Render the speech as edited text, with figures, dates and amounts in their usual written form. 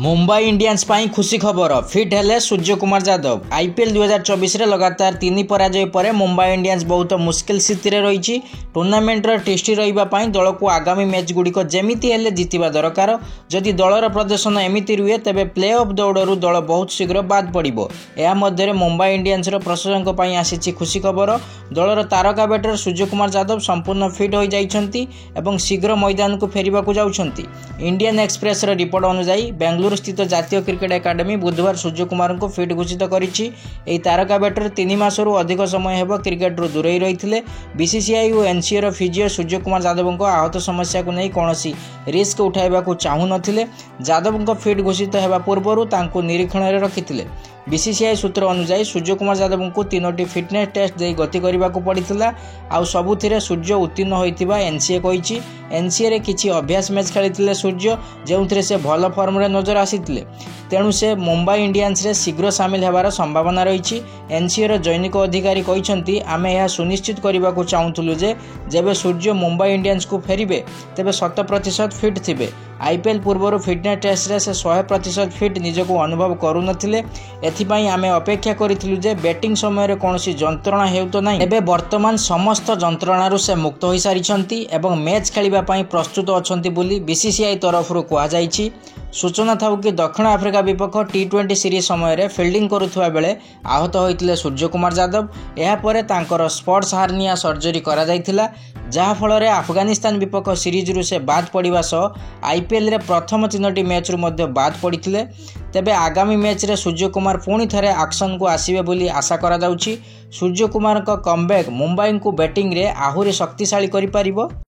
Mumbai Indians पाई खुशी खबर fit हेले सूर्यकुमार यादव आईपीएल 2024 रे लगातार 3 पराजय पर मुंबई इंडियंस बहुत मुश्किल स्थिति रे रही। टूर्नामेंट टेस्टी रही दल को आगामी मैच गुड़िक जमीती हेले जितवा दरकार। जदि दलर प्रदर्शन एमती रुहे तेबे प्ले ऑफ दौड़ू दल बहुत शीघ्र बाद पड़ो। यह मध्य मुंबई इंडियंस प्रशंसक आसी खुशी खबर। दलर तारका बैटर सूर्यकुमार यादव संपूर्ण फिट हो जाइछंती एवं शीघ्र मैदान को फेरिबा को जाउछंती। इंडियन एक्सप्रेस रिपोर्ट अनुसार बेंगलुरु स्थित जातीय क्रिकेट एकाडेमी बुधवार सूर्यकुमार को फिट घोषित करिछि। तारका बैटर 3 मासरू अधिक समय हेब क्रिकेट रू दूरे रही। बीसीसीआई और एनसीए फिजिओ सूर्यकुमार यादव को आहत समस्या को नहीं कौन रिस्क उठाइबा को चाहू नथिले। यादव को फिट घोषित होगा पूर्व तांको निरीक्षण में रखिथिले। बीसीसीआई सूत्र अनुसार सूर्यकुमार यादव को 3टी फिटनेस टेस्ट दे गति करने को पड़ता। आउ सबुथिरे सूर्य उत्तीर्ण होइतिबा एनसीए कहिछि। एनसीए रे किछि अभ्यास मैच खेली सूर्य जो से भल फर्म रे नजर आसीथिले। तेणु से मुंबई इंडियंस रे शीघ्र सामिल होबार संभावना रही। एनसीए रो जैनिक अधिकारी कहिसंती आमे यह सुनिश्चित करने को चाहूलु जे जेबे सूर्य मुंबई इंडियंस को फेरिबे तेबे 100% फिट थिबे। आईपीएल पूर्व फिटनेस टेस्ट रे से 100% फिट निजको अनुभव करू नथिले। एथिपाई आमे अपेक्षा करिथिलु जे बैटिंग समय रे कोनोसी जंत्रणा हेउ तो नाही। एबे वर्तमान समस्त जंत्रणारु से मुक्त होई सारिछंती एवं मैच खेलिबा पई प्रस्तुत अछंती बोली बीसीसीआई तरफरु कुआ जाईछि। सूचना थाउ कि दक्षिण आफ्रिका विपक्ष टी20 सीरीज समय रे फील्डिंग करुथुवा बेले आहत होइतिले सूर्यकुमार यादव। एहा परे तांकर स्पोर्ट्स हार्निया सर्जरी करा जाइथिला, जहा फल रे अफगानिस्तान विपक्ष सीरीज रु से बाद पड़िबा सह आईपीएल रे प्रथम 3टी मैच रु मध्ये बाद पड़िथिले। तेबे आगामी मैच रे सूर्यकुमार पुणी थरे एक्शन को आसीबे बोली आशा करा जाउछि। सूर्यकुमार का कमबैक मुंबई को बैटिंग रे आहुरी शक्तिशाली करि पारिबो।